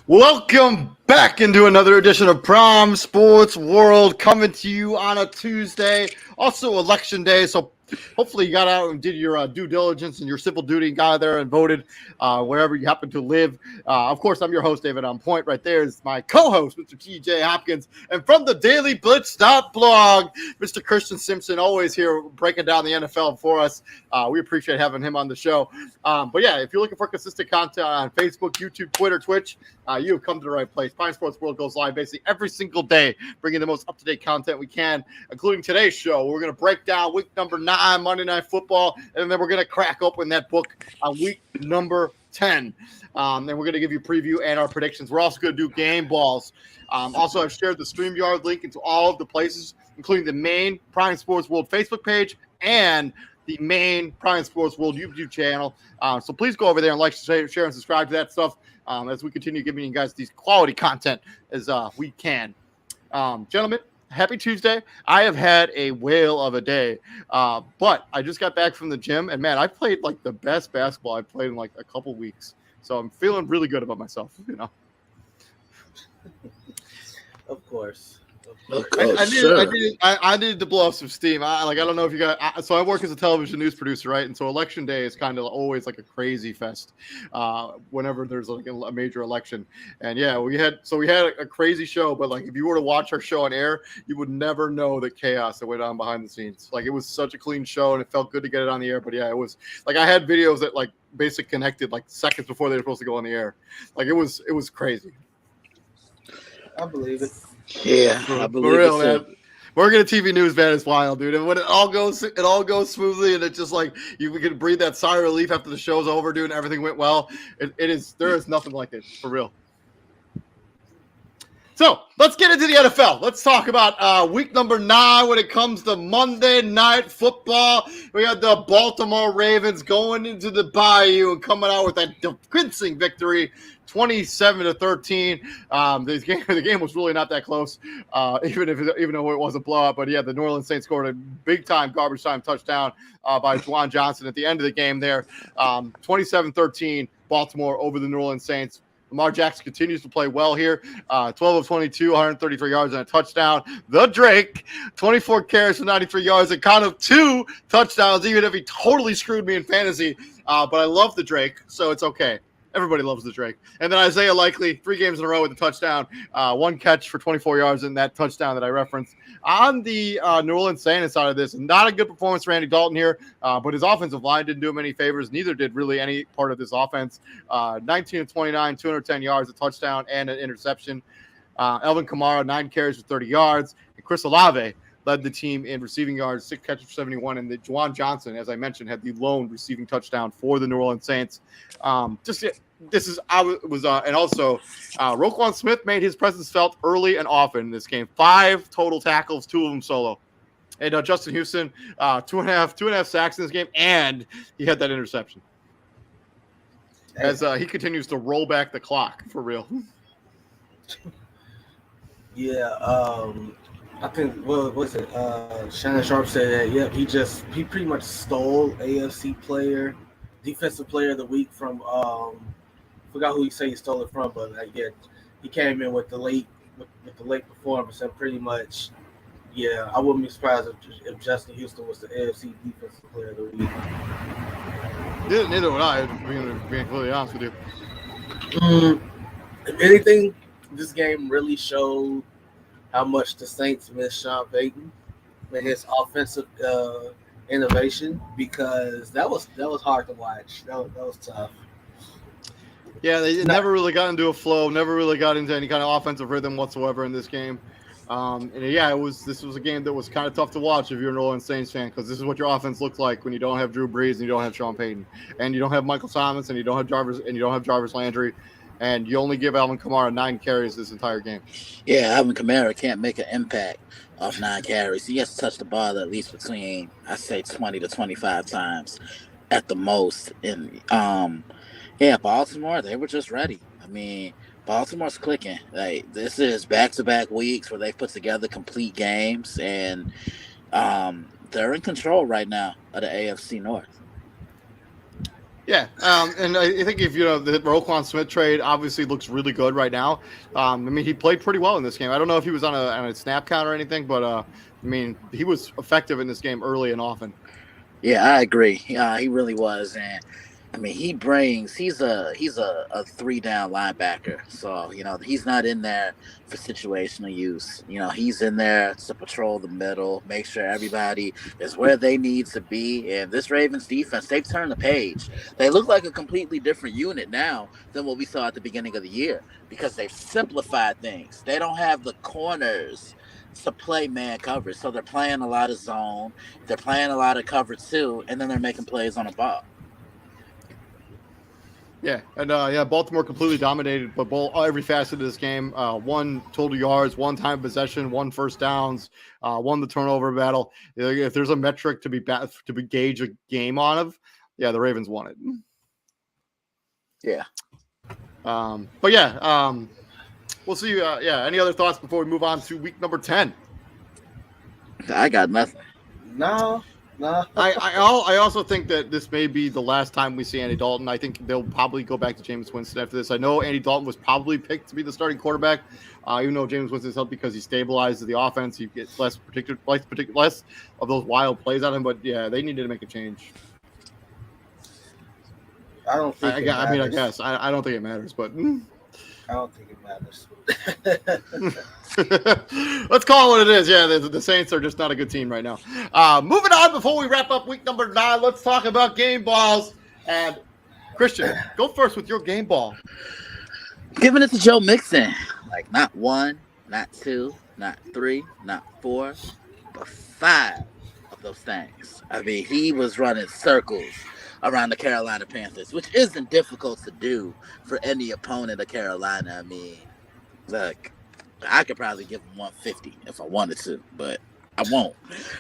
Welcome back into another edition of Prom Sports World, coming to you on a Tuesday, also election day. So hopefully you got out and did your due diligence and your civil duty and got out there and voted wherever you happen to live. Of course, I'm your host, David On Point. Right there is my co-host, Mr. TJ Hopkins. And from the Daily Blitz.blog, Mr. Christian Simpson, always here breaking down the NFL for us. We appreciate having him on the show. But yeah, if you're looking for consistent content on Facebook, YouTube, Twitter, Twitch, you have come to the right place. Prime Sports World goes live basically every single day, bringing the most up-to-date content we can, including today's show. We're going to break down week number 9, Monday Night Football, and then we're going to crack open that book on week number 10. And we're going to give you a preview and our predictions. We're also going to do game balls. Also, I've shared the StreamYard link into all of the places, including the main Prime Sports World Facebook page and the main Prime Sports World YouTube channel. So please go over there and like, share, and subscribe to that stuff as we continue giving you guys these quality content as we can. Gentlemen, happy Tuesday. I have had a whale of a day, but I just got back from the gym, and man, I played like the best basketball I've played in like a couple weeks. So I'm feeling really good about myself, you know. Of course. I needed to blow off some steam. I don't know if you got. So I work as a television news producer, right? And so election day is kind of always like a crazy fest. Whenever there's like a major election, and yeah, we had a crazy show. But like if you were to watch our show on air, you would never know the chaos that went on behind the scenes. Like it was such a clean show, and it felt good to get it on the air. But yeah, it was like I had videos that like basically connected like seconds before they were supposed to go on the air. Like it was crazy. I believe it. Yeah, I believe for real, it. man. Working at TV news, man, is wild, dude. And when it all goes smoothly, and it's just like you can breathe that sigh of relief after the show's over, dude, and everything went well. There is nothing like it, for real. So let's get into the NFL. Let's talk about week number 9 when it comes to Monday Night Football. We got the Baltimore Ravens going into the Bayou and coming out with that convincing victory, 27-13. The game was really not that close, even though it was a blowout. But yeah, the New Orleans Saints scored a big time garbage time touchdown by Juwan Johnson at the end of the game there. 27-13, Baltimore over the New Orleans Saints. Lamar Jackson continues to play well here. 12 of 22, 133 yards and a touchdown. The Drake, 24 carries for 93 yards and kind of 2 touchdowns, even if he totally screwed me in fantasy. But I love the Drake, so it's okay. Everybody loves the Drake. And then Isaiah Likely, 3 games in a row with a touchdown, 1 catch for 24 yards in that touchdown that I referenced. On the New Orleans Saints side of this, not a good performance for Andy Dalton here, but his offensive line didn't do him any favors. Neither did really any part of this offense. 19 of 29, 210 yards, a touchdown, and an interception. Elvin Kamara, 9 carries for 30 yards. And Chris Olave led the team in receiving yards, 6 catches for 71. And Juwan Johnson, as I mentioned, had the lone receiving touchdown for the New Orleans Saints. And also Roquan Smith made his presence felt early and often in this game. 5 total tackles, 2 of them solo. And Justin Houston, 2.5 sacks in this game, and he had that interception. As he continues to roll back the clock for real. Yeah, I think what was it? Shannon Sharp said that. Yep, he pretty much stole AFC defensive player of the week from. Forgot who he said he stole it from, but he came in with the late performance and pretty much. Yeah, I wouldn't be surprised if Justin Houston was the AFC defensive player of the week. Neither would I, being completely honest with you. If anything, this game really showed how much the Saints miss Sean Payton and his offensive innovation, because that was hard to watch. That was tough. Yeah, they never really got into a flow, never really got into any kind of offensive rhythm whatsoever in this game. And yeah, this was a game that was kind of tough to watch if you're an New Orleans Saints fan, because this is what your offense looks like when you don't have Drew Brees and you don't have Sean Payton, and you don't have Michael Thomas, and you don't have Jarvis Landry, and you only give Alvin Kamara 9 carries this entire game. Yeah, Alvin Kamara can't make an impact off 9 carries. He has to touch the ball at least between, I say, 20 to 25 times at the most. And Baltimore, they were just ready. I mean, Baltimore's clicking. Like, this is back-to-back weeks where they put together complete games, and they're in control right now of the AFC North. Yeah, and I think if the Roquan Smith trade obviously looks really good right now. I mean, he played pretty well in this game. I don't know if he was on a snap count or anything, but I mean, he was effective in this game early and often. Yeah, I agree. He really was, and I mean, he's a 3 down linebacker. So he's not in there for situational use. He's in there to patrol the middle, make sure everybody is where they need to be. And this Ravens defense, they've turned the page. They look like a completely different unit now than what we saw at the beginning of the year because they've simplified things. They don't have the corners to play man coverage, so they're playing a lot of zone. They're playing a lot of cover too, and then they're making plays on the ball. Yeah, and Baltimore completely dominated, but every facet of this game. 1 total yards, 1 time of possession, 1 first downs, 1 the turnover battle. If there's a metric to be gauge a game the Ravens won it. Yeah. But yeah, we'll see. Any other thoughts before we move on to week number 10? I got nothing. No. I also think that this may be the last time we see Andy Dalton. I think they'll probably go back to Jameis Winston after this. I know Andy Dalton was probably picked to be the starting quarterback, even though Jameis Winston's helped because he stabilizes the offense. He gets less of those wild plays on him. But yeah, they needed to make a change. I don't think. I guess I don't think it matters, but I don't think it matters. Let's call it what it is. Yeah, the Saints are just not a good team right now. Moving on, before we wrap up week number 9, let's talk about game balls. And Christian, go first with your game ball. Giving it to Joe Mixon. Like not 1, not 2, not 3, not 4, but 5 of those things. I mean, he was running circles around the Carolina Panthers, which isn't difficult to do for any opponent of Carolina. I mean, look, I could probably give him 150 if I wanted to, but I won't.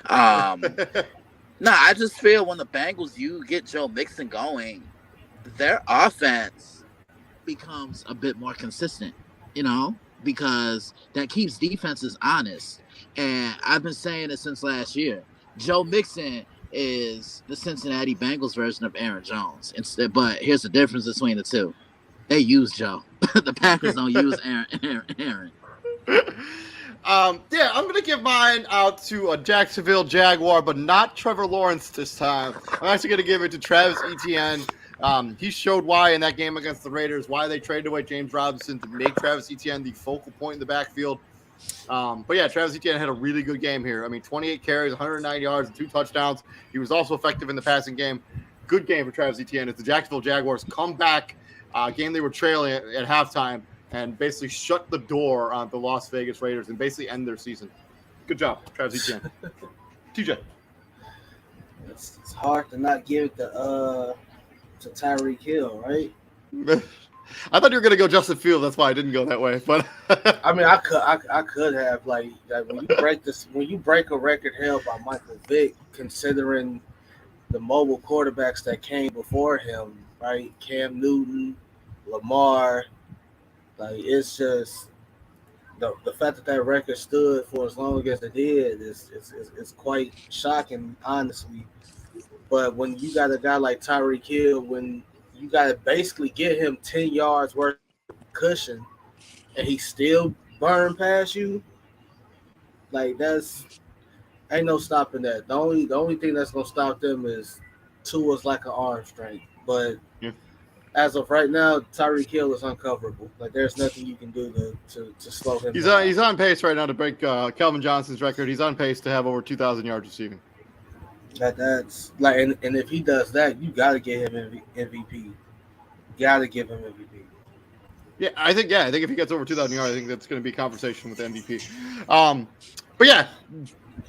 I just feel when the Bengals, you get Joe Mixon going, their offense becomes a bit more consistent, because that keeps defenses honest. And I've been saying it since last year. Joe Mixon is the Cincinnati Bengals version of Aaron Jones. But here's the difference between the two. They use Joe. The Packers don't use Aaron. I'm going to give mine out to a Jacksonville Jaguar, but not Trevor Lawrence this time. I'm actually going to give it to Travis Etienne. He showed why in that game against the Raiders, why they traded away James Robinson to make Travis Etienne the focal point in the backfield. But yeah, Travis Etienne had a really good game here. I mean, 28 carries, 109 yards, and 2 touchdowns. He was also effective in the passing game. Good game for Travis Etienne as the Jacksonville Jaguars come back. Game they were trailing at halftime and basically shut the door on the Las Vegas Raiders and basically end their season. Good job, Travis Etienne. TJ. It's hard to not give it to Tyreek Hill, right? I thought you were going to go Justin Fields. That's why I didn't go that way. But I mean, I could have like when you break a record held by Michael Vick, considering the mobile quarterbacks that came before him, right? Cam Newton, Lamar, like it's just the fact that record stood for as long as it did is quite shocking, honestly. But when you got a guy like Tyreek Hill, when you got to basically get him 10 yards worth of cushion, and he still burn past you. Like ain't no stopping that. The only thing that's gonna stop them is Tua's like an arm strength. But as of right now, Tyreek Hill is uncoverable. Like there's nothing you can do to slow him down. He's on pace right now to break Calvin Johnson's record. He's on pace to have over 2,000 yards receiving. That's like, and if he does that, you got to get him MVP. Got to give him MVP. Yeah, I think if he gets over 2,000 yards, I think that's going to be a conversation with MVP. But yeah,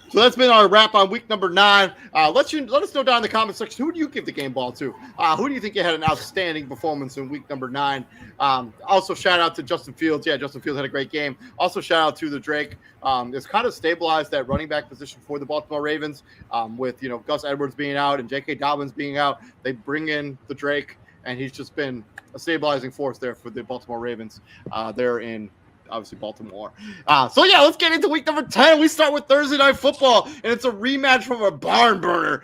so that's been our wrap on week number 9. Let us know down in the comment section, who do you give the game ball to? Who do you think had an outstanding performance in week number 9? Also, shout out to Justin Fields. Yeah, Justin Fields had a great game. Also, shout out to the Drake. It's kind of stabilized that running back position for the Baltimore Ravens with Gus Edwards being out and J.K. Dobbins being out. They bring in the Drake, and he's just been a stabilizing force there for the Baltimore Ravens there in obviously Baltimore. So yeah, let's get into week number 10. We start with Thursday Night Football, and it's a rematch from a barn burner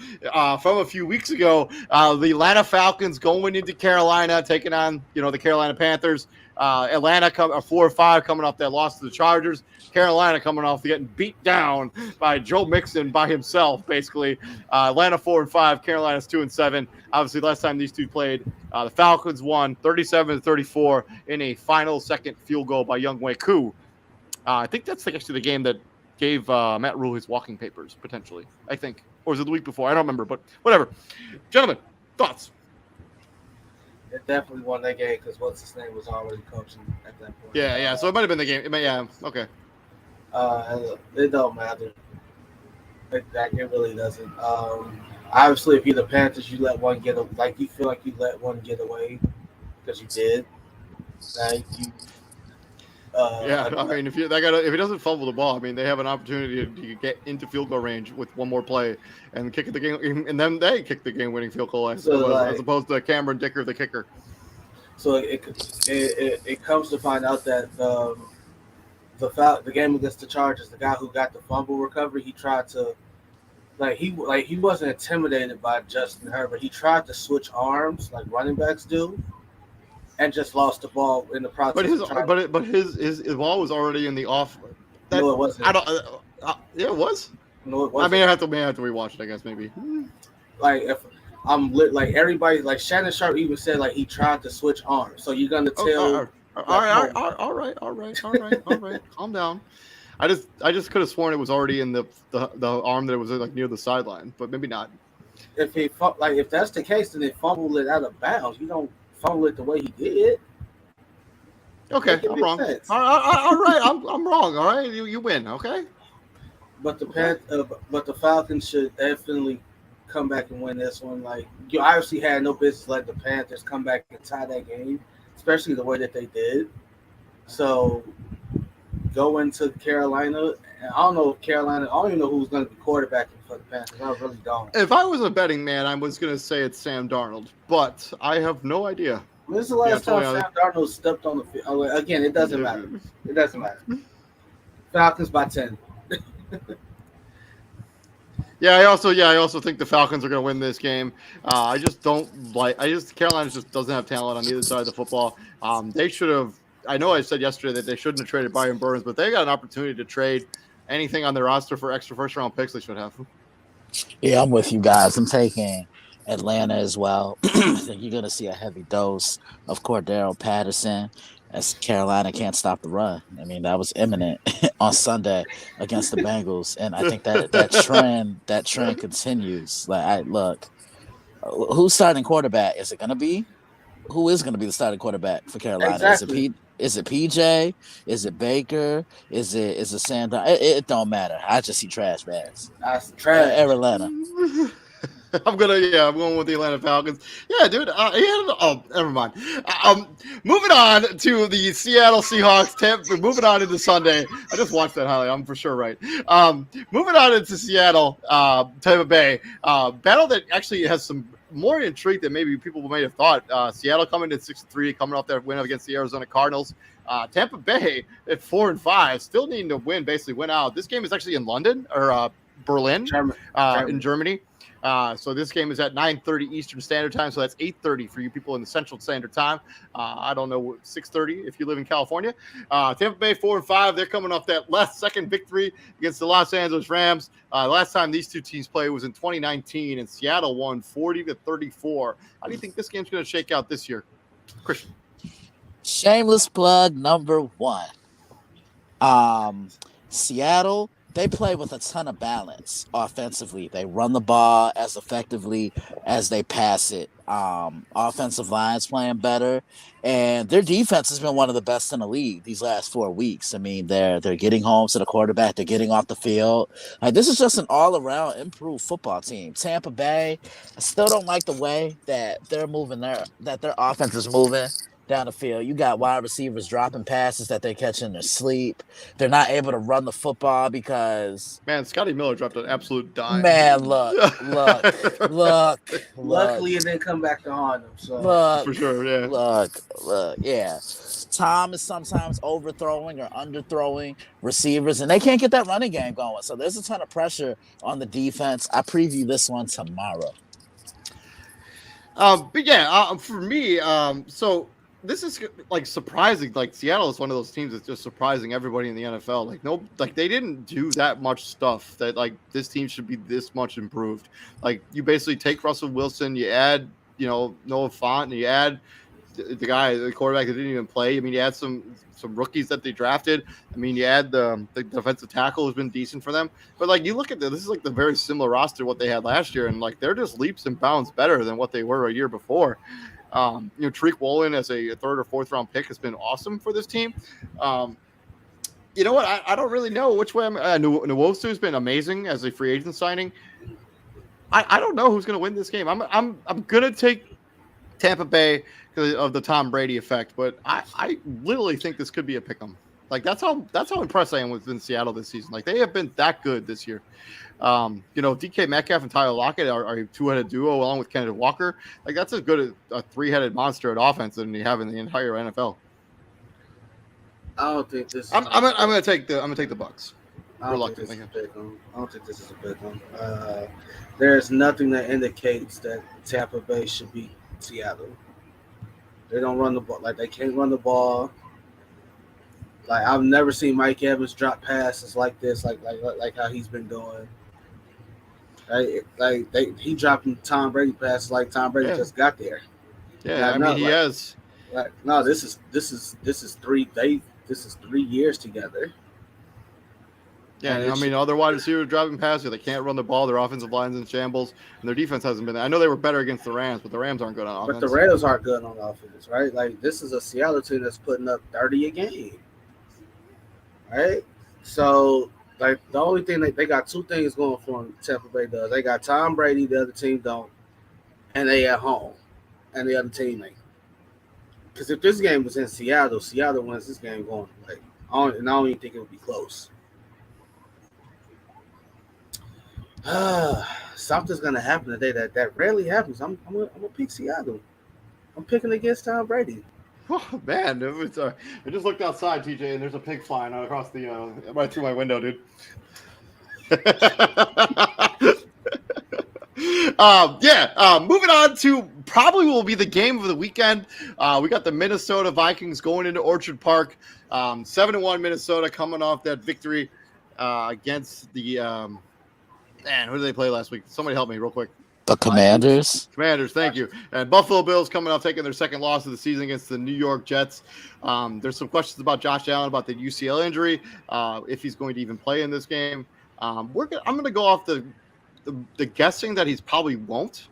from a few weeks ago. The Atlanta Falcons going into Carolina, taking on the Carolina Panthers. Atlanta 4-5 coming off that loss to the Chargers. Carolina coming off getting beat down by Joe Mixon by himself, basically. Atlanta 4-5, Carolina's 2-7. Obviously, last time these two played, the Falcons won 37-34 in a final second field goal by Young Wei Koo. I think that's actually the game that gave Matt Rule his walking papers, potentially, I think. Or was it the week before? I don't remember, but whatever. Gentlemen, thoughts? It definitely won that game because what's his name was already coaching at that point. Yeah. So it might have been the game. Okay. It don't matter. It really doesn't. Obviously, if you're the Panthers, you let one get you feel like you let one get away because you did. I mean, if he doesn't fumble the ball, I mean, they have an opportunity to get into field goal range with one more play and kick the game, and then they kick the game-winning field goal as opposed to Cameron Dicker, the kicker. So it comes to find out that the game against the Chargers, the guy who got the fumble recovery, he tried to he wasn't intimidated by Justin Herbert. He tried to switch arms like running backs do. And just lost the ball in the process. But his ball was already in the off. No, it wasn't. I don't. Yeah, it was. No, it wasn't. I mean, I have to rewatch it, I guess, maybe. If I'm everybody, Shannon Sharp even said he tried to switch arms. So you're gonna tell. All right. Calm down. I just could have sworn it was already in the arm that was near the sideline, but maybe not. If that's the case, then they fumbled it out of bounds. You don't fumble it the way he did. Okay, I'm wrong. All right, I'm wrong. All right, you win. Okay. But the Falcons should definitely come back and win this one. You obviously had no business letting the Panthers come back and tie that game, especially the way that they did. So go into Carolina. And I don't even know who's going to be quarterbacking for the Panthers. I really don't. If I was a betting man, I was going to say it's Sam Darnold, but I have no idea. This is the last time Sam Darnold stepped on the field. Again, it doesn't matter. It doesn't matter. Falcons by 10. I also think the Falcons are going to win this game. Carolina just doesn't have talent on either side of the football. They should have. I know I said yesterday that they shouldn't have traded Brian Burns, but they got an opportunity to trade anything on their roster for extra first-round picks. They should have. Yeah, I'm with you guys. I'm taking Atlanta as well. I think you're going to see a heavy dose of Cordero Patterson as Carolina can't stop the run. I mean, that was imminent on Sunday against the Bengals, and I think that trend continues. Who's starting quarterback? Is it going to be? Who is going to be the starting quarterback for Carolina? Exactly. Is it PJ? Is it Baker? Is it Sandra? It don't matter. I just see trash bags. That's trash. Atlanta. I'm going with the Atlanta Falcons. Yeah, dude. Never mind. Moving on to the Seattle Seahawks. Moving on into Sunday. I just watched that highlight. I'm for sure right. Moving on into Seattle, Tampa Bay. Battle that actually has some more intrigue than maybe people might have thought. Seattle coming in 6-3, coming off that win against the Arizona Cardinals. Tampa Bay at 4-5, still needing to win out. This game is actually in London or Berlin, in Germany. So this game is at 9:30 Eastern Standard Time, so that's 8:30 for you people in the Central Standard Time. I don't know, 6:30 if you live in California. Tampa Bay 4-5. They're coming off that second victory against the Los Angeles Rams. Last time these two teams played was in 2019, and Seattle won 40-34. How do you think this game's going to shake out this year, Christian? Shameless plug number 1. Seattle. They play with a ton of balance offensively. They run the ball as effectively as they pass it. Offensive line's playing better, and their defense has been one of the best in the league these last 4 weeks. I mean, they're getting home to the quarterback. They're getting off the field. This is just an all-around improved football team. Tampa Bay, I still don't like the way that they're moving that their offense is moving. down the field. You got wide receivers dropping passes that they catch in their sleep. They're not able to run the football because Man, Scotty Miller dropped an absolute dime. man, look. Luckily, it didn't come back to haunt them. So Look, For sure, yeah. look, yeah. Tom is sometimes overthrowing or underthrowing receivers, and they can't get that running game going. So there's a ton of pressure on the defense. I preview this one tomorrow. But yeah, for me, so this is like surprising. Like Seattle is one of those teams that's just surprising everybody in the NFL. Like they didn't do that much stuff that like this team should be this much improved. Like you basically take Russell Wilson, you add Noah Fant, and you add the quarterback that didn't even play. I mean, you add some rookies that they drafted. I mean, you add the defensive tackle who's been decent for them. But like you look at this is like the very similar roster to what they had last year, and like they're just leaps and bounds better than what they were a year before. Tariq Woolen as a third or fourth round pick has been awesome for this team. You know what? I don't really know which way I'm. Nwosu has been amazing as a free agent signing. I don't know who's going to win this game. I'm going to take Tampa Bay because of the Tom Brady effect, but I literally think this could be a pick'em. Like that's how impressed I am with Seattle this season. Like they have been that good this year. DK Metcalf and Tyler Lockett are a two-headed duo along with Kenneth Walker. Like that's as good a three-headed monster at offense than you have in the entire NFL. I don't think this. I'm gonna take the Bucks. I don't think this is a big one. I don't think this is a big one. There's nothing that indicates that Tampa Bay should beat Seattle. They don't run the ball. Like they can't run the ball. Like I've never seen Mike Evans drop passes like this. Like how he's been doing. He dropping Tom Brady passes like Tom Brady just got there. Yeah, he has. Like no, this is 3 years together. Yeah, I mean, other wide receivers driving passes. They can't run the ball. Their offensive line's in shambles, and their defense hasn't been there. I know they were better against the Rams, but the Rams aren't good on offense. But the Rams aren't good on offense, right? Like, this is a Seattle team that's putting up 30 a game, right? So, like, the only thing they got two things going for them, Tampa Bay does. They got Tom Brady, the other team don't, and they at home, and the other team ain't. Because if this game was in Seattle wins this game going. Like, I don't even think it would be close. Something's gonna happen today that rarely happens. I'm gonna pick Seattle. I'm picking against Tom Brady. Oh, man, I just looked outside, TJ, and there's a pig flying across the right through my window, dude. Moving on to probably will be the game of the weekend. We got the Minnesota Vikings going into Orchard Park. 7-1 Minnesota coming off that victory against the who did they play last week? Somebody help me real quick. The Commanders. Commanders, thank you. And Buffalo Bills coming off taking their second loss of the season against the New York Jets. There's some questions about Josh Allen about the UCL injury, if he's going to even play in this game. I'm going to go off the guessing that he's probably won't.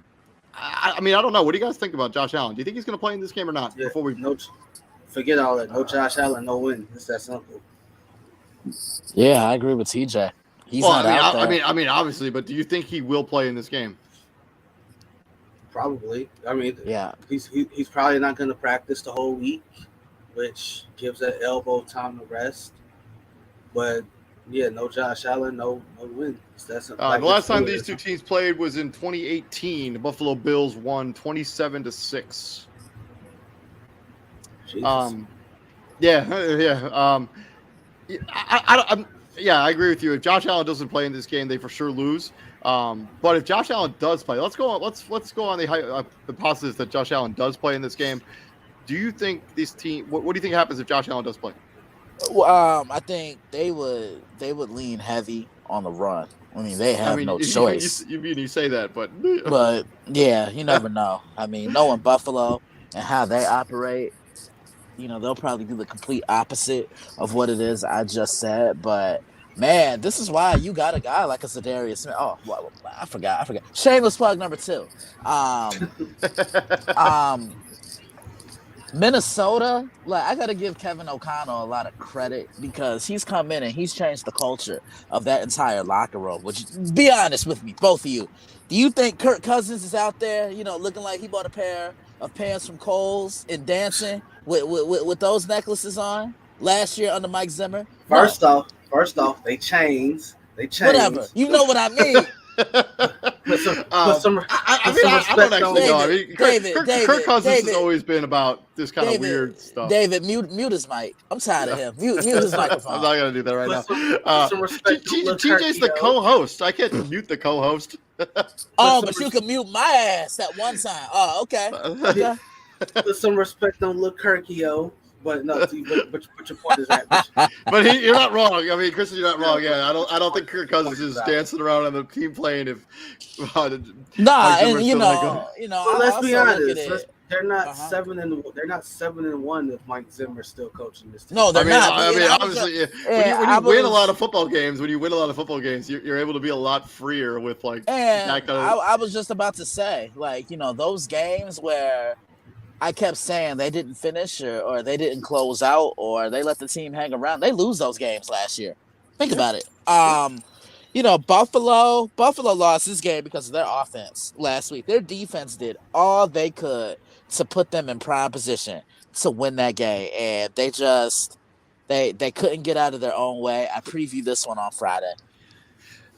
I mean, I don't know. What do you guys think about Josh Allen? Do you think he's going to play in this game or not? Yeah, forget all that. No Josh Allen, no win. It's that simple. Yeah, I agree with TJ. He's not out there. I mean, obviously, but do you think he will play in this game? Probably. I mean, yeah. He's probably not going to practice the whole week, which gives that elbow time to rest. But yeah, no Josh Allen, no win. That's the last time these two teams played was in 2018. The Buffalo Bills won 27-6. Jesus. I agree with you. If Josh Allen doesn't play in this game, they for sure lose. But if Josh Allen does play, let's go on the hypothesis that Josh Allen does play in this game. Do you think this team? What do you think happens if Josh Allen does play? I think they would lean heavy on the run. I mean, they have no choice. You say that, but yeah, you never know. I mean, knowing Buffalo and how they operate, they'll probably do the complete opposite of what it is I just said. But man, this is why you got a guy like a Zadarius Smith. Oh, well, I forgot. Shameless plug number 2. Minnesota, like I gotta give Kevin O'Connell a lot of credit because he's come in and he's changed the culture of that entire locker room. Which, be honest with me, both of you, do you think Kirk Cousins is out there, looking like he bought a pair of pants from Kohl's and dancing with those necklaces on last year under Mike Zimmer? First off, they changed. Whatever. You know what I mean. Put some I don't actually know. I mean, Kirk Cousins has always been about this kind of weird stuff. David, mute his mic. I'm tired of him. Mute his microphone. I'm not gonna do that right now. Some respect TJ's the co-host. I can't mute the co-host. But you can mute my ass at one time. Oh, okay. Put some respect on Lil Kirkio. But no, but your point is that. But you're not wrong. I mean, Chris, you're not wrong. Yeah, I don't think Kirk Cousins is dancing around on the team playing if. And let's be honest. They're not 7-1 if Mike Zimmer's still coaching this team. No, they're not. I mean, obviously, when you win a lot of football games, you're able to be a lot freer with like. And I was just about to say, like, those games where I kept saying they didn't finish or they didn't close out or they let the team hang around. They lose those games last year. Think about it. Buffalo lost this game because of their offense last week. Their defense did all they could to put them in prime position to win that game. And they just they couldn't get out of their own way. I previewed this one on Friday.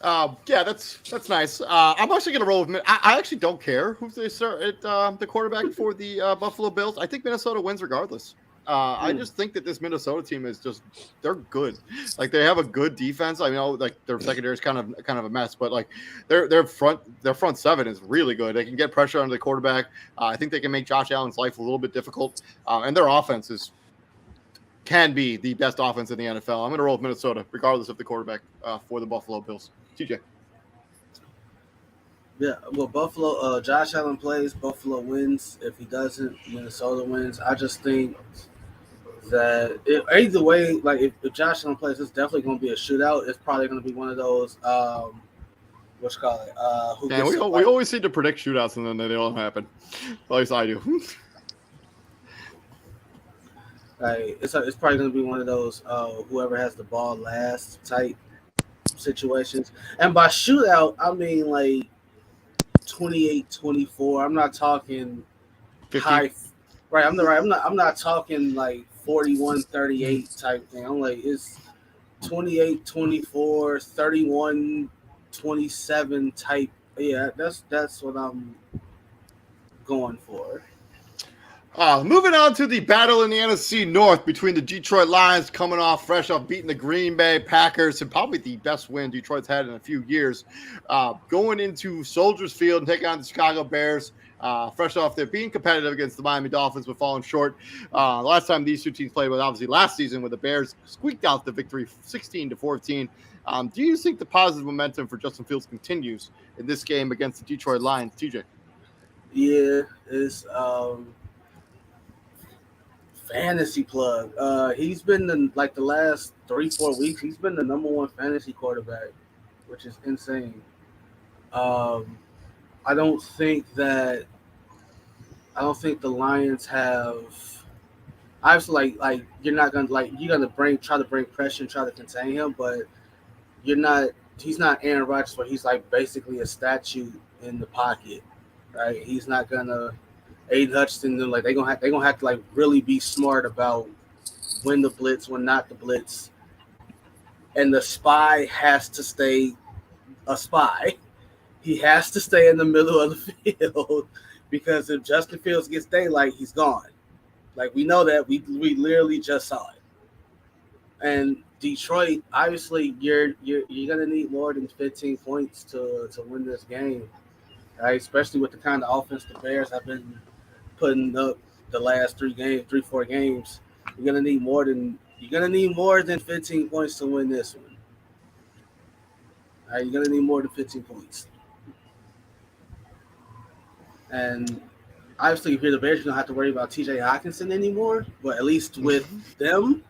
Yeah, that's nice. I'm actually going to roll with. I actually don't care who they start at the quarterback for the Buffalo Bills. I think Minnesota wins regardless. I just think that this Minnesota team is they're good. Like they have a good defense. I know like their secondary is kind of a mess, but like their front seven is really good. They can get pressure on the quarterback. I think they can make Josh Allen's life a little bit difficult. And their offense can be the best offense in the NFL. I'm going to roll with Minnesota regardless of the quarterback for the Buffalo Bills. TJ. Yeah, well, Buffalo, Josh Allen plays, Buffalo wins. If he doesn't, Minnesota wins. I just think that either way, like if Josh Allen plays, it's definitely going to be a shootout. It's probably going to be one of those, we always seem to predict shootouts and then they don't happen. At least I do. Like it's probably going to be one of those whoever has the ball last type situations. And by shootout, I mean like 28-24. I'm not talking 50. high. Right. I'm not talking like 41-38 type thing. I'm like it's 28-24, 31-27 type. Yeah, that's what I'm going for. Moving on to the battle in the NFC North between the Detroit Lions coming fresh off beating the Green Bay Packers and probably the best win Detroit's had in a few years. Going into Soldier Field and taking on the Chicago Bears. Fresh off there being competitive against the Miami Dolphins but falling short. The last time these two teams played was obviously last season when the Bears squeaked out the victory 16-14. Do you think the positive momentum for Justin Fields continues in this game against the Detroit Lions, TJ? Yeah, it's fantasy plug. He's been the last 3-4 weeks. He's been the number one fantasy quarterback, which is insane. I don't think the Lions have. Obviously, like you're not gonna try to bring pressure and try to contain him, but you're not. He's not Aaron Rodgers, where he's like basically a statue in the pocket, right? He's not gonna. Aiden Hutchinson, they're gonna have to like really be smart about when to blitz, when not to blitz, and the spy has to stay a spy. He has to stay in the middle of the field because if Justin Fields gets daylight, he's gone. Like we know that we literally just saw it. And Detroit, obviously, you're gonna need more than 15 points to win this game, right? Especially with the kind of offense the Bears have been putting up the last 3-4 games. You're gonna need more than 15 points to win this one. All right, you're gonna need more than 15 points. And obviously, if you're the Bears, you don't have to worry about T.J. Hockenson anymore. But at least with them,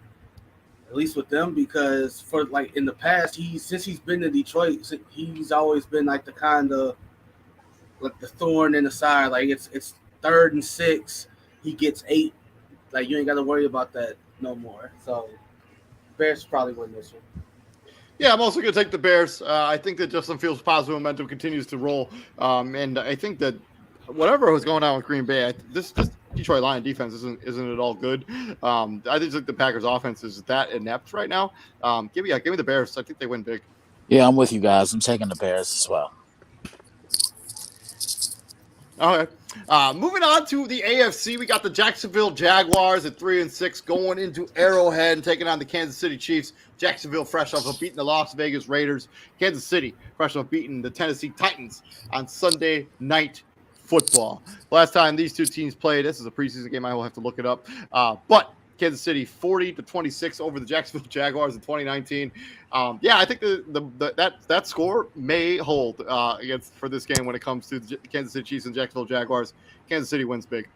because for like in the past, since he's been in Detroit, he's always been like the kind of like the thorn in the side. Like it's 3rd and 6, he gets 8. Like you ain't got to worry about that no more. So Bears probably win this one. Yeah, I'm also going to take the Bears. I think that Justin Fields' positive momentum continues to roll, and I think that whatever was going on with Green Bay, this Detroit Lion defense isn't at all good. I think the Packers offense is that inept right now. Give me the Bears. I think they win big. Yeah, I'm with you guys. I'm taking the Bears as well. Okay. Moving on to the AFC, we got the Jacksonville Jaguars at 3-6 going into Arrowhead and taking on the Kansas City Chiefs. Jacksonville fresh off of beating the Las Vegas Raiders. Kansas City fresh off beating the Tennessee Titans on Sunday Night Football. Last time these two teams played, this is a preseason game. I will have to look it up. But Kansas City 40-26 over the Jacksonville Jaguars in 2019. I think that score may hold for this game when it comes to the Kansas City Chiefs and Jacksonville Jaguars. Kansas City wins big.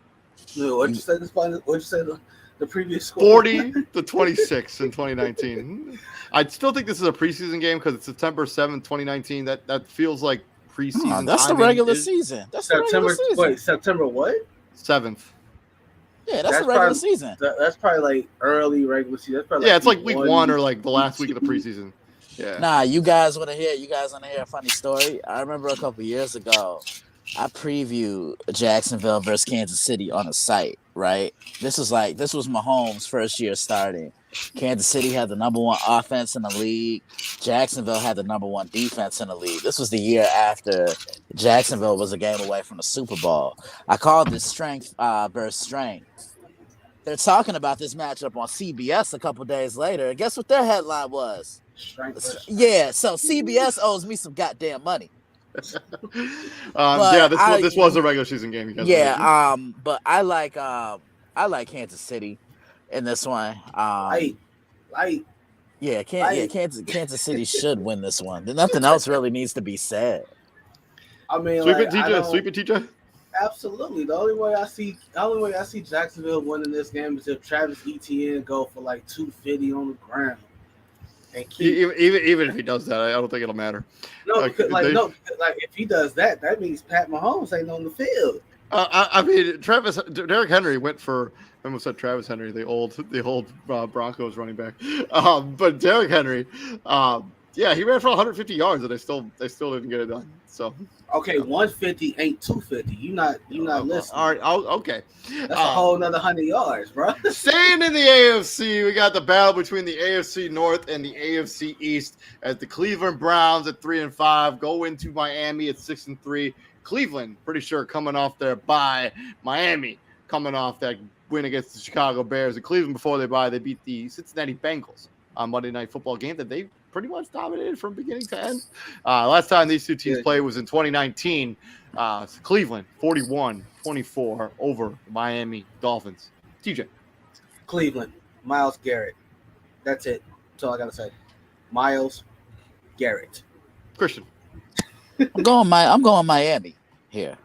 What'd you say? What'd you say? The previous score? 40-26 in 2019. I still think this is a preseason game because it's September 7th, 2019. That feels like preseason. That's the regular season. That's September. the regular season. Wait, September what? 7th. Yeah, that's the regular season. That's probably like early regular season. That's probably it's like week one or like the last week of the preseason. Yeah. Nah, you guys want to hear a funny story? I remember a couple years ago, I previewed Jacksonville versus Kansas City on a site, right? This was Mahomes' first year starting. Kansas City had the number one offense in the league. Jacksonville had the number one defense in the league. This was the year after Jacksonville was a game away from the Super Bowl. I called this strength versus strength. They're talking about this matchup on CBS a couple days later. Guess what their headline was? Yeah, so CBS owes me some goddamn money. This was a regular season game. You guys but I like Kansas City in this one. Kansas City should win this one. Nothing else really needs to be said. I mean, sweep it, TJ. Absolutely. The only way I see Jacksonville winning this game is if Travis Etienne go for like 250 on the ground. And even if he does that, I don't think it'll matter. No, if he does that, that means Pat Mahomes ain't on the field. I mean, Derrick Henry went for. I almost said Travis Henry, the old Broncos running back. But Derrick Henry, he ran for 150 yards, and they still didn't get it done. So okay, 150 ain't 250. You not listening. All right, okay. That's a whole another 100 yards, bro. Staying in the AFC, we got the battle between the AFC North and the AFC East as the Cleveland Browns at 3-5 go into Miami at 6-3. Cleveland, pretty sure coming off their bye. Miami coming off that win against the Chicago Bears. And Cleveland, before they bye, they beat the Cincinnati Bengals on Monday Night Football game that they pretty much dominated from beginning to end. Last time these two teams played was in 2019. Cleveland 41-24 over Miami Dolphins. TJ. Cleveland, Myles Garrett. That's it. That's all I gotta say. Myles Garrett. Christian. I'm going Miami here.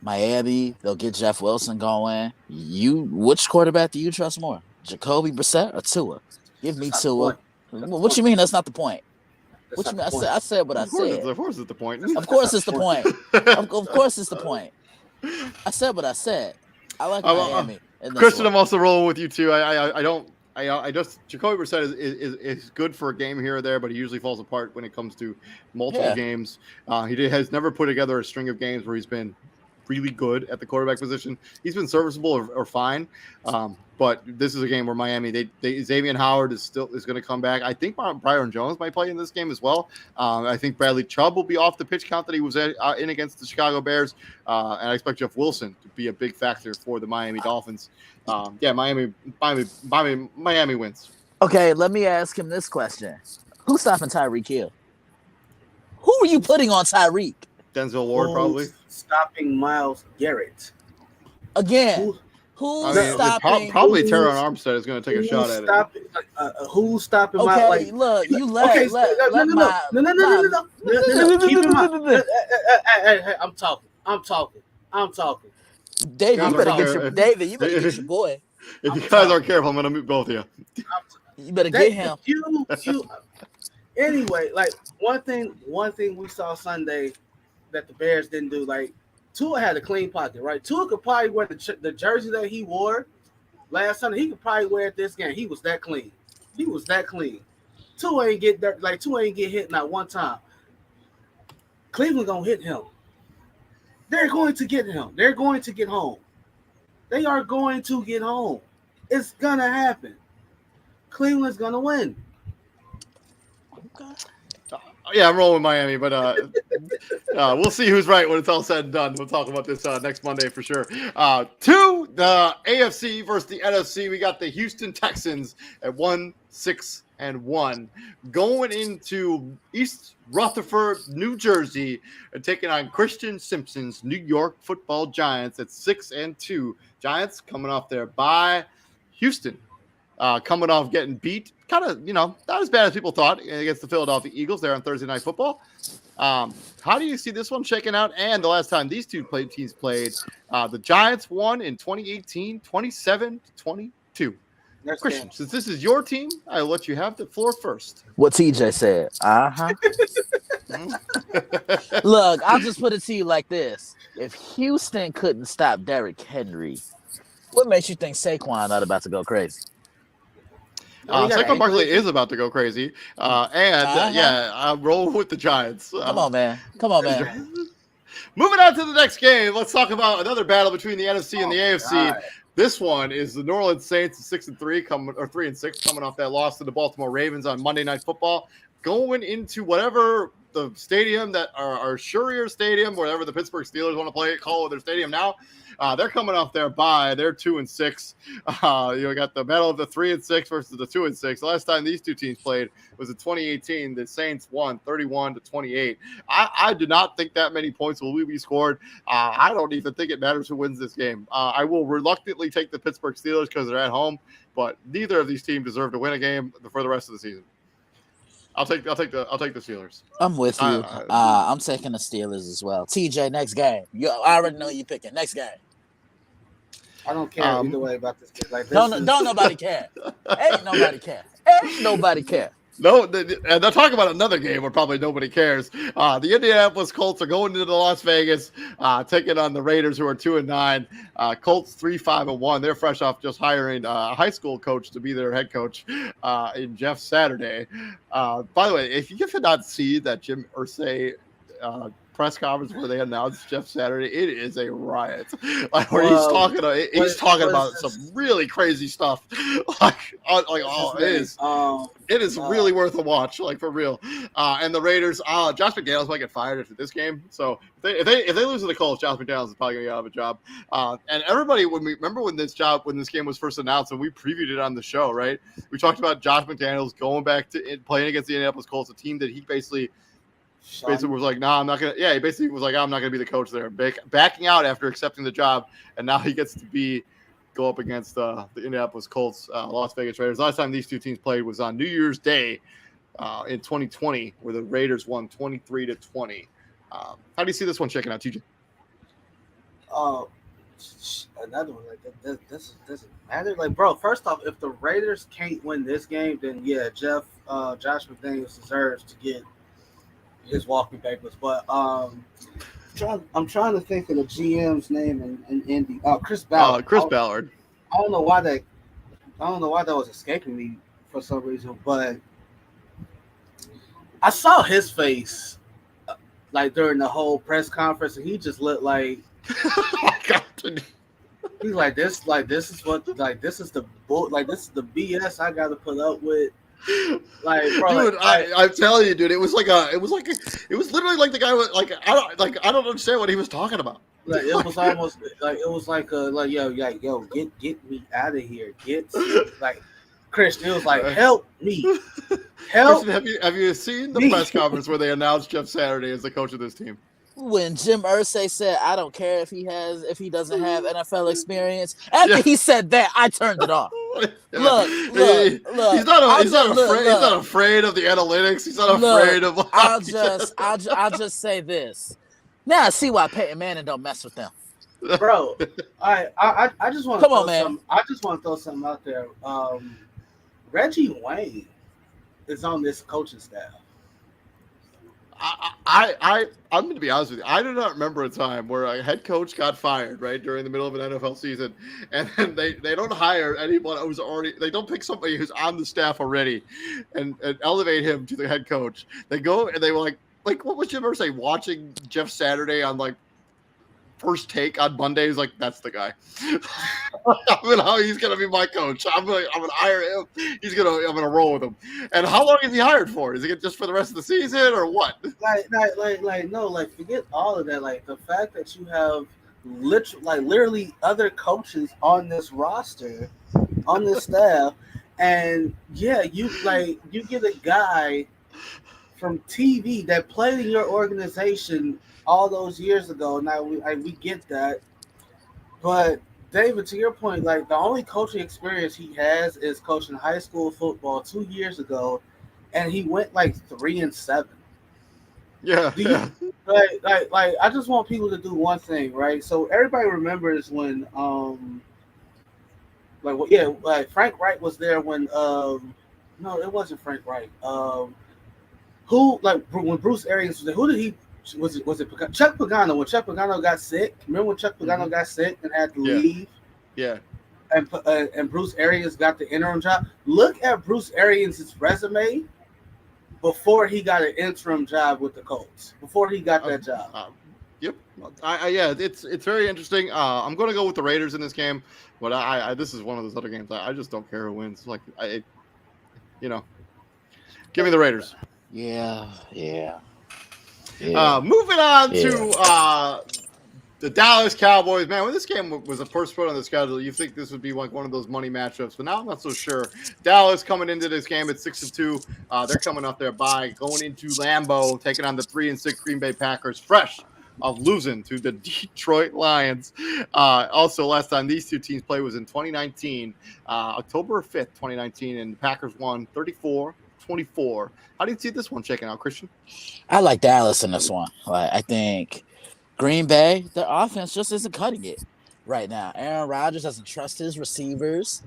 Miami, they'll get Jeff Wilson going. Which quarterback do you trust more? Jacoby Brissett or Tua? Give me Tua. What you mean that's not the point? What you mean? I said what I said. Of course it's the point. Of course it's the point. Of course it's the point. I said what I said. I like Miami. Christian, I'm also rolling with you too. I just Jacoby Brissett is good for a game here or there, but he usually falls apart when it comes to multiple games. He has never put together a string of games where he's been really good at the quarterback position. He's been serviceable or fine, but this is a game where Miami, Xavier Howard is going to come back. I think Byron Jones might play in this game as well. I think Bradley Chubb will be off the pitch count that he was in against the Chicago Bears, and I expect Jeff Wilson to be a big factor for the Miami Dolphins. Miami wins. Okay, let me ask him this question: who's stopping Tyreek Hill? Who are you putting on Tyreek? Denzel Ward, probably. Stopping Myles Garrett. Again, who's stopping? Probably Terron Armstead is going to take a shot at it. Who's stopping Myles? Okay, look, you let no. Keep in mind. Hey, I'm talking. David, you better get your boy. If you guys aren't careful, I'm going to mute both of you. You better get him. Anyway, like one thing we saw Sunday that the Bears didn't do, like Tua had a clean pocket, right? Tua could probably wear the jersey that he wore last Sunday. He could probably wear it this game. He was that clean. Tua ain't get hit not one time. Cleveland gonna hit him. They're going to get him. They're going to get home. They are going to get home. It's gonna happen. Cleveland's gonna win. Okay. Yeah, I'm rolling with Miami, but we'll see who's right when it's all said and done. We'll talk about this next Monday for sure. To the AFC versus the NFC, we got the Houston Texans at 1-6-1 going into East Rutherford, New Jersey, and taking on Christian Simpson's New York Football Giants at 6-2. Giants coming off their bye. Houston coming off getting beat, kind of, not as bad as people thought against the Philadelphia Eagles there on Thursday Night Football. How do you see this one shaking out? And the last time these two teams played, the Giants won in 2018, 27-22. Christian, since this is your team, I'll let you have the floor first. What TJ said. Look, I'll just put it to you like this. If Houston couldn't stop Derrick Henry, what makes you think Saquon not about to go crazy? Saquon Barkley is about to go crazy. I roll with the Giants. Come on, man. Moving on to the next game, let's talk about another battle between the NFC and the AFC. God. This one is the New Orleans Saints, 6-3, 3-6, coming off that loss to the Baltimore Ravens on Monday Night Football, going into whatever the stadium that our Schurier Stadium, whatever the Pittsburgh Steelers want to call it their stadium now. They're coming off their bye. They're 2-6. You got the battle of the 3-6 versus the 2-6. The last time these two teams played was in 2018. The Saints won 31-28. I do not think that many points will be scored. I don't even think it matters who wins this game. I will reluctantly take the Pittsburgh Steelers because they're at home, but neither of these teams deserve to win a game for the rest of the season. I'll take the Steelers. I'm with you. I'm taking the Steelers as well. TJ, next game. I already know you're picking. Next game. I don't care either way about this game. Like, don't nobody care. Ain't nobody care. No, and they'll talk about another game where probably nobody cares. The Indianapolis Colts are going into Las Vegas, taking on the Raiders, who are 2-9. Colts 3-5-1. They're fresh off just hiring a high school coach to be their head coach in Jeff Saturday. By the way, if you could not see that Jim Irsay press conference where they announced Jeff Saturday, it is a riot. Like where he's talking about some really crazy stuff. It is really worth a watch, like for real. And the Raiders, Josh McDaniels might get fired after this game. So if they lose to the Colts, Josh McDaniels is probably gonna get out of a job. And everybody, when this game was first announced and we previewed it on the show, right? We talked about Josh McDaniels going back to playing against the Indianapolis Colts, a team that he basically was like, nah, I'm not gonna. Yeah, he basically was like, I'm not gonna be the coach there. Backing out after accepting the job, and now he gets to go up against the Indianapolis Colts, Las Vegas Raiders. Last time these two teams played was on New Year's Day in 2020, where the Raiders won 23-20. How do you see this one checking out, TJ? Another one like that doesn't matter. Like, bro, first off, if the Raiders can't win this game, then yeah, Josh McDaniels deserves to get his walking papers. But I'm trying to think of the GM's name in Indy. Chris Ballard. Chris Ballard. I don't know why that was escaping me for some reason, but I saw his face like during the whole press conference, and he just looked like he's like this is the BS I got to put up with. Like, bro, dude, I'm telling you, dude, it was literally like the guy was like, I don't understand what he was talking about. Like, it was almost like it was like yo, get me out of here, Christian. It was like, help me, help. Christian, have you seen the press conference where they announced Jeff Saturday as the coach of this team? When Jim Irsay said, "I don't care if he doesn't have NFL experience," after he said that, I turned it off. Look. He's not afraid of the analytics. He's not afraid of. I'll just say this. Now I see why Peyton Manning don't mess with them, bro. I just want to come on, man. I just want to throw something out there. Reggie Wayne is on this coaching staff. I'm going to be honest with you. I do not remember a time where a head coach got fired right during the middle of an NFL season, and then they don't hire anyone who's already. They don't pick somebody who's on the staff already, and elevate him to the head coach. They go and they were like what was Jim Irsay watching Jeff Saturday on like first take on Monday is like, that's the guy. He's gonna be my coach. I'm gonna hire him. I'm gonna roll with him. And how long is he hired for? Is it just for the rest of the season or what? No, forget all of that. Like the fact that you have literally other coaches on this roster, on this staff, and yeah, you get a guy from TV that played in your organization all those years ago. Now we get that, but David, to your point, like the only coaching experience he has is coaching high school football 2 years ago, and he went like 3-7. Yeah. Like I just want people to do one thing, right? So everybody remembers when Frank Wright was there when no, it wasn't Frank Wright. When Bruce Arians was there, who did he was it Chuck Pagano? When Chuck Pagano got sick, remember when Chuck Pagano got sick and had to leave? Yeah. And Bruce Arians got the interim job. Look at Bruce Arians' resume before he got an interim job with the Colts. Before he got that job. Yep. It's very interesting. I'm going to go with the Raiders in this game, but I this is one of those other games. I just don't care who wins. Like give me the Raiders. Yeah. Moving on to the Dallas Cowboys. Man, when this game was the first put on the schedule, you think this would be like one of those money matchups, but now I'm not so sure. Dallas coming into this game at 6-2. They're coming off their bye, going into Lambeau, taking on the 3-6 Green Bay Packers, fresh of losing to the Detroit Lions. Also, last time these two teams played was in 2019, October 5th, 2019, and the Packers won 34-24. How do you see this one shaking out, Christian? I like Dallas in this one. I think Green Bay, their offense just isn't cutting it right now. Aaron Rodgers doesn't trust his receivers.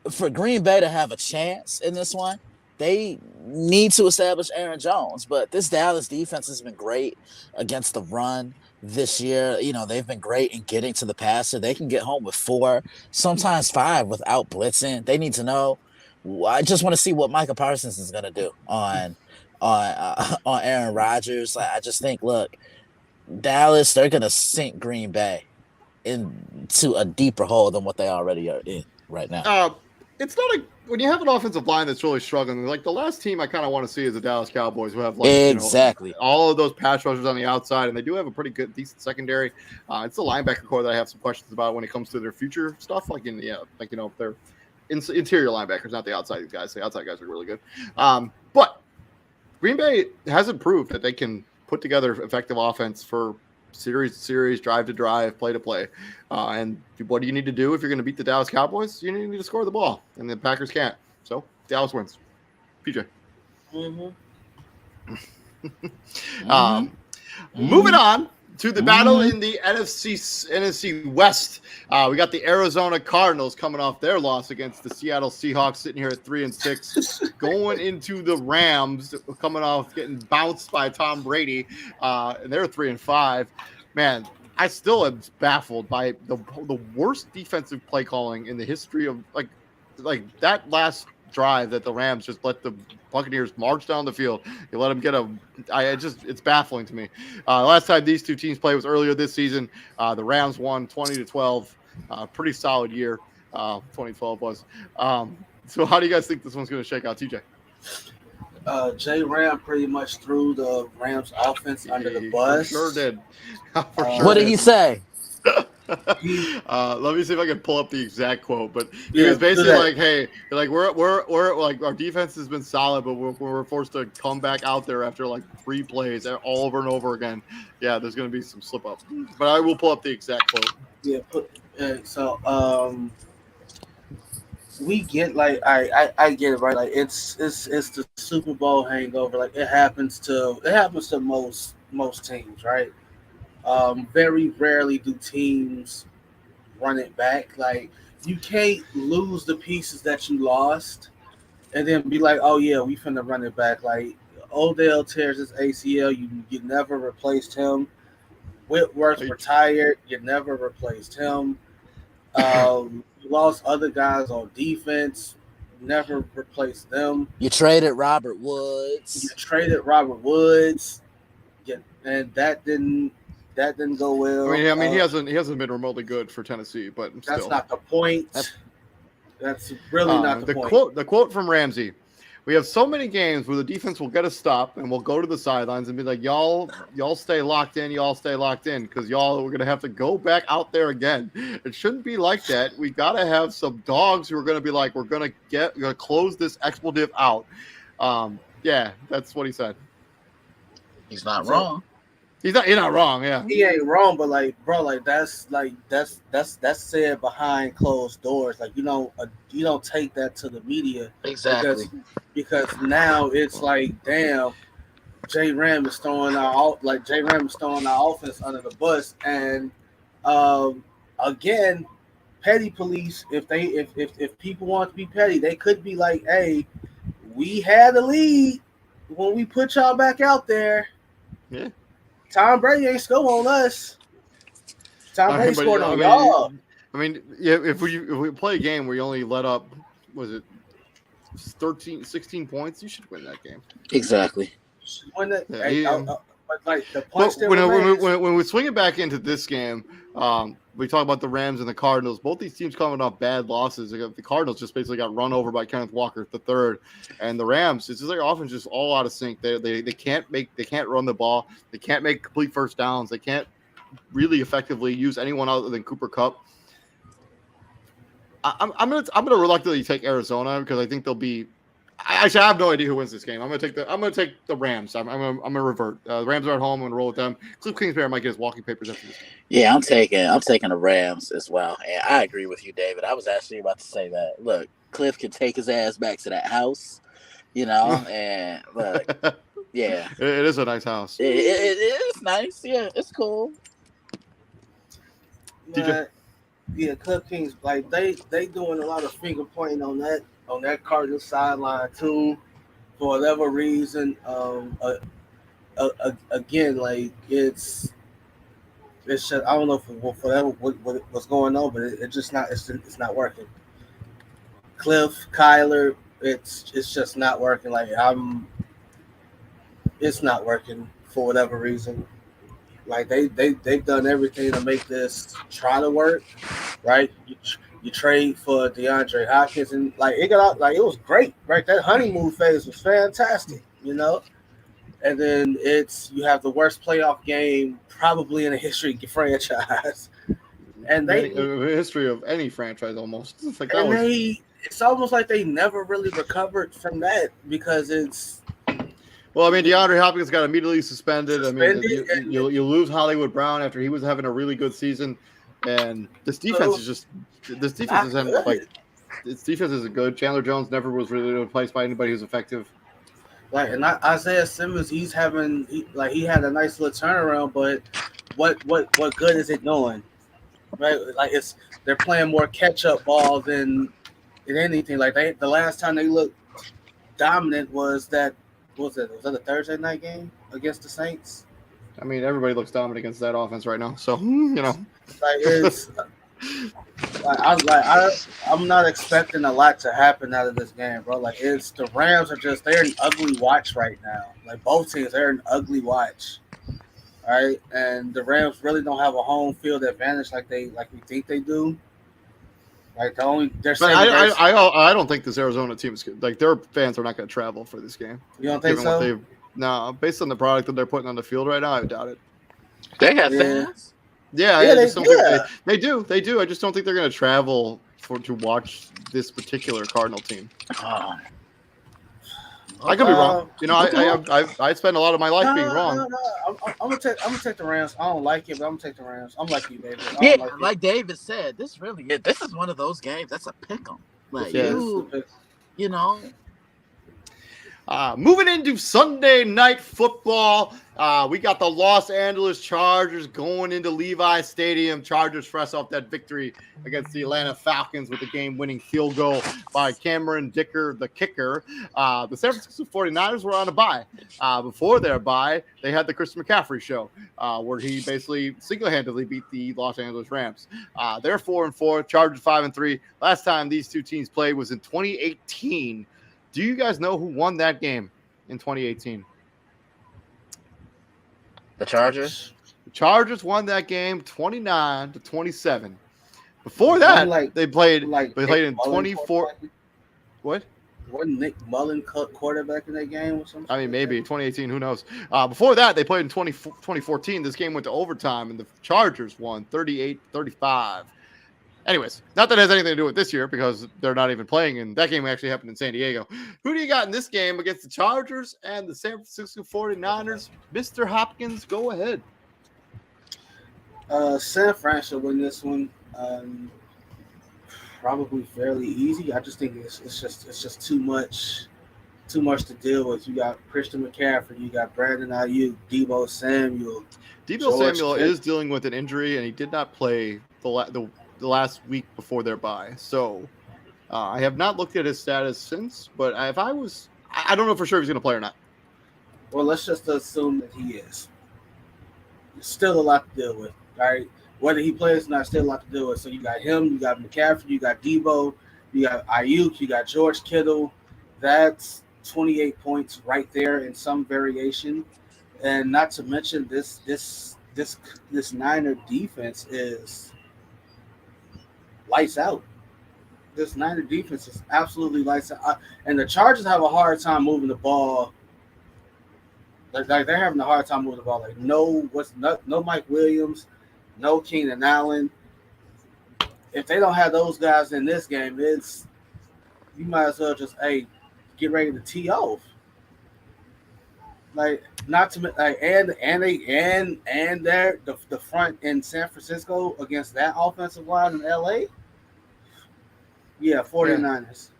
For Green Bay to have a chance in this one, they need to establish Aaron Jones. But this Dallas defense has been great against the run this year. They've been great in getting to the passer. They can get home with 4, sometimes 5 without blitzing. They need to know. I just want to see what Micah Parsons is going to do on Aaron Rodgers. I just think, look, Dallas, they're going to sink Green Bay into a deeper hole than what they already are in right now. It's not when you have an offensive line that's really struggling, like the last team I kind of want to see is the Dallas Cowboys, who have exactly all of those pass rushers on the outside, and they do have a pretty good, decent secondary. It's the linebacker core that I have some questions about when it comes to their future stuff, if they're interior linebackers, not the outside guys. The outside guys are really good. But Green Bay hasn't proved that they can put together effective offense for series to series, drive to drive, play to play. And what do you need to do if you're going to beat the Dallas Cowboys? You need to score the ball, and the Packers can't. So Dallas wins. PJ. Moving on to the battle in the NFC West. We got the Arizona Cardinals coming off their loss against the Seattle Seahawks, sitting here at 3-6, going into the Rams, coming off getting bounced by Tom Brady, and they're 3-5. Man, I still am baffled by the worst defensive play calling in the history of like that last drive that the Rams just let the Buccaneers march down the field. You let them get it's baffling to me. Last time these two teams played was earlier this season. The Rams won 20-12. Pretty solid year. 2012 was. So how do you guys think this one's going to shake out, TJ? Jay Ram pretty much threw the Rams offense under the bus. Sure did. What did he say? Let me see if I can pull up the exact quote, but he was basically like, "Hey, like we're like our defense has been solid, but we're forced to come back out there after like 3 plays all over and over again. Yeah, there's going to be some slip up, but I will pull up the exact quote." Yeah, we get I get it, right? Like it's the Super Bowl hangover. Like it happens to most teams, right? Very rarely do teams run it back. Like you can't lose the pieces that you lost and then be like, oh yeah, we finna run it back. Like Odell tears his ACL, you never replaced him. Whitworth retired, you never replaced him. You lost other guys on defense, never replaced them. You traded Robert Woods. Yeah, and that didn't That didn't go well. He hasn't been remotely good for Tennessee, but That's still. not the point. That's really not the point. The quote from Ramsey: "We have so many games where the defense will get a stop and we'll go to the sidelines and be like, y'all stay locked in, because we're gonna have to go back out there again. It shouldn't be like that. We gotta have some dogs who are gonna be like, we're gonna close this expletive out." Yeah, that's what he said. He's not wrong. He's not wrong. Yeah, he ain't wrong, but like, bro, like that's said behind closed doors. Like you don't take that to the media Exactly. because now it's like, damn, J Ram is throwing our offense under the bus, and again, petty police. If people want to be petty, they could be like, hey, we had a lead when we put y'all back out there. Yeah. Tom Brady ain't score on us. Tom Brady scored on y'all. If we play a game where you only let up, was it 16 points, you should win that game. Exactly. Win that. But like the punch when we swing it back into this game, we talk about the Rams and the Cardinals. Both these teams coming off bad losses. The Cardinals just basically got run over by Kenneth Walker III, and the Rams, it's just like offense just all out of sync. They can't run the ball. They can't make complete first downs. They can't really effectively use anyone other than Cooper Kupp. I'm gonna reluctantly take Arizona because I think they'll be. Actually, I have no idea who wins this game. I'm gonna take the Rams. I'm gonna revert. The Rams are at home. I'm gonna roll with them. Cliff Kingsbury might get his walking papers after this game. Yeah, I'm taking the Rams as well. And I agree with you, David. I was actually about to say that. Look, Cliff can take his ass back to that house, and look, yeah, it is a nice house. It is nice. Yeah, it's cool. Yeah, Cliff Kings, like they doing a lot of finger pointing on that Cardinals sideline too, for whatever reason. Again, like it's just, I don't know what's going on, but it's not working. Cliff, Kyler, it's just not working. Like it's not working for whatever reason. Like they've done everything to make this try to work, right? You trade for DeAndre Hopkins, and like it got out, like it was great, right? That honeymoon phase was fantastic, And then you have the worst playoff game probably in the history of your franchise, and history of any franchise almost. It's like it's almost like they never really recovered from that because it's. Well, DeAndre Hopkins got immediately suspended. You lose Hollywood Brown after he was having a really good season, and this defense isn't good. Chandler Jones never was really replaced by anybody who's effective. Like, and Isaiah Simmons, he had a nice little turnaround, but what good is it doing? Right? Like they're playing more catch up ball than anything. Like the last time they looked dominant was that. Was that a Thursday night game against the Saints? Everybody looks dominant against that offense right now. So like it's I'm not expecting a lot to happen out of this game, bro. Like the Rams they're an ugly watch right now. Like both teams, they're an ugly watch, right? And the Rams really don't have a home field advantage like we think they do. Like I don't think this Arizona team is good. Like their fans are not going to travel for this game. You don't think so? No, based on the product that they're putting on the field right now, I doubt it. They have fans. Yeah, they do. They do. I just don't think they're going to travel to watch this particular Cardinal team. I could be wrong. I spend a lot of my life being wrong. No. I'm gonna take the Rams. I don't like it, but I'm gonna take the Rams. I'm like you, David. Like David said, this is one of those games that's a pick 'em. Like moving into Sunday night football, we got the Los Angeles Chargers going into Levi Stadium. Chargers fresh off that victory against the Atlanta Falcons with the game-winning field goal by Cameron Dicker, the kicker. The San Francisco 49ers were on a bye. Before their bye, they had the Christian McCaffrey show, where he basically single-handedly beat the Los Angeles Rams. They're 4-4, Chargers 5-3. Last time these two teams played was in 2018. Do you guys know who won that game in 2018? The Chargers? Chargers won that game 29-27. Before that, they played in 24. What? Wasn't Nick Mullen quarterback in that game or something? I mean, maybe 2018. Who knows? Before that, they played in 2014. This game went to overtime, and the Chargers won 38-35. Anyways, not that it has anything to do with this year because they're not even playing, and that game actually happened in San Diego. Who do you got in this game against the Chargers and the San Francisco 49ers? Mr. Hopkins, go ahead. San Fran should win this one. Probably fairly easy. I just think it's just too much to deal with. You got Christian McCaffrey, you got Brandon Ayuk, Deebo Samuel. Samuel is dealing with an injury, and he did not play the last week before their bye. So I have not looked at his status since, but I don't know for sure if he's going to play or not. Well, let's just assume that he is. There's still a lot to deal with, all right? Whether he plays or not, still a lot to deal with. So you got him, you got McCaffrey, you got Deebo, you got Ayuk, you got George Kittle. That's 28 points right there in some variation. And not to mention this Niner defense is lights out. This Niner defense is absolutely lights out. And the Chargers have a hard time moving the ball. Like they're having a hard time moving the ball. Like no Mike Williams, no Keenan Allen. If they don't have those guys in this game, you might as well just get ready to tee off. Like not to like and the front in San Francisco against that offensive line in LA. Yeah, 49ers.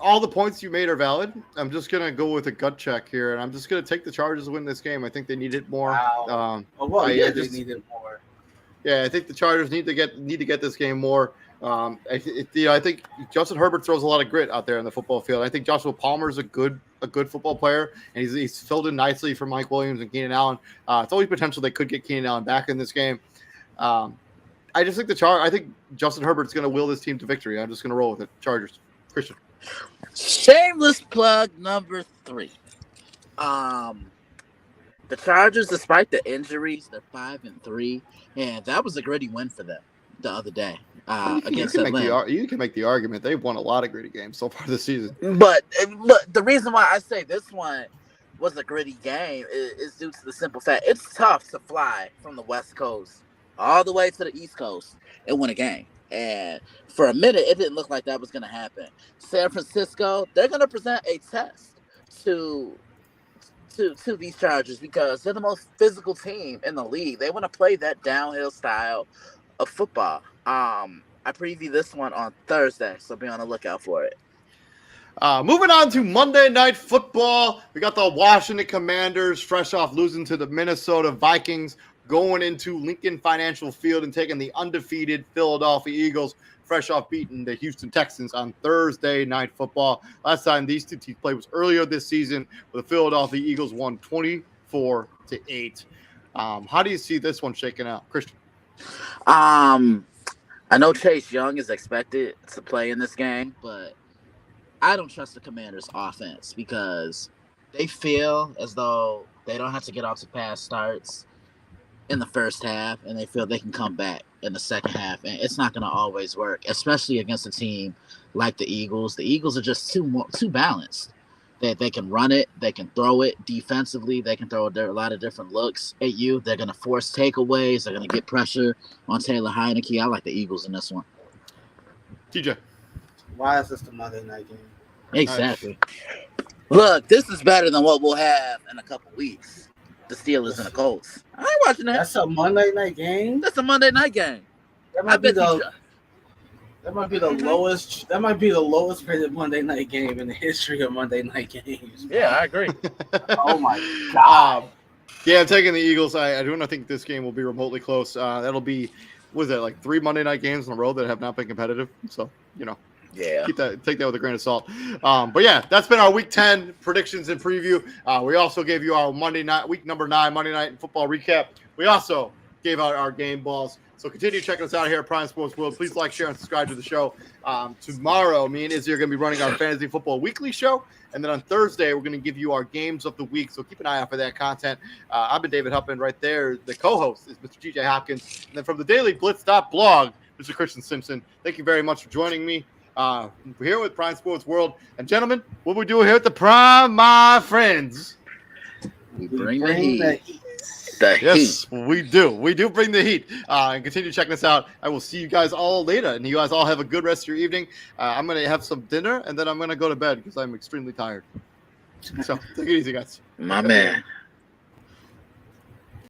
All the points you made are valid. I'm just gonna go with a gut check here, and I'm just gonna take the Chargers to win this game. I think they need it more. Wow. They need it more. Yeah, I think the Chargers need to get this game more. I think Justin Herbert throws a lot of grit out there in the football field. I think Joshua Palmer is a good football player, and he's filled in nicely for Mike Williams and Keenan Allen. It's always potential they could get Keenan Allen back in this game. I just think I think Justin Herbert's going to will this team to victory. I'm just going to roll with it. Chargers. Christian. Shameless plug number 3. The Chargers, despite the injuries, they're 5-3, and that was a gritty win for them the other day against Atlanta. You can make the argument they've won a lot of gritty games so far this season. But the reason why I say this one was a gritty game is due to the simple fact it's tough to fly from the West Coast all the way to the East Coast and win a game. And for a minute, it didn't look like that was going to happen. San Francisco, they're going to present a test to these Chargers because they're the most physical team in the league. They want to play that downhill style of football. I preview this one on Thursday, so be on the lookout for it. Moving on to Monday Night Football, we got the Washington Commanders fresh off losing to the Minnesota Vikings, going into Lincoln Financial Field and taking the undefeated Philadelphia Eagles, fresh off beating the Houston Texans on Thursday Night Football. Last time these two teams played was earlier this season, where the Philadelphia Eagles won 24-8. How do you see this one shaking out, Christian? I know Chase Young is expected to play in this game, but I don't trust the Commanders' offense because they feel as though they don't have to get off to fast starts in the first half, and they feel they can come back in the second half, and it's not going to always work, especially against a team like the Eagles. The Eagles are just too balanced. They can run it, they can throw it defensively, they can throw a lot of different looks at you. They're going to force takeaways, they're going to get pressure on Taylor Heineke. I like the Eagles in this one. TJ. Why is this the Monday night game? Exactly. Look, this is better than what we'll have in a couple weeks. The Steelers and the Colts. I ain't watching that. That's a Monday night game? That's a Monday night game. That might be the lowest. That might be the lowest rated Monday night game in the history of Monday night games. Yeah, I agree. Oh my god. Yeah, I'm taking the Eagles. I do not think this game will be remotely close. That'll be, what is that, like 3 Monday night games in a row that have not been competitive. So, yeah, take that with a grain of salt. But yeah, that's been our Week 10 predictions and preview. We also gave you our Monday night, Week number 9 Monday Night Football recap. We also gave out our game balls. So continue checking us out here at Prime Sports World. Please like, share, and subscribe to the show. Tomorrow, me and Izzy are going to be running our Fantasy Football Weekly show. And then on Thursday, we're going to give you our games of the week. So keep an eye out for that content. I've been David Huppin right there. The co-host is Mr. TJ Hopkins. And then from the Daily Blitz.blog, Mr. Christian Simpson. Thank you very much for joining me. We're here with Prime Sports World. And gentlemen, what we do here at the Prime, my friends. We bring the heat. Yes, we do. We do bring the heat. And continue checking us out. I will see you guys all later. And you guys all have a good rest of your evening. I'm going to have some dinner, and then I'm going to go to bed because I'm extremely tired. So take it easy, guys. My man.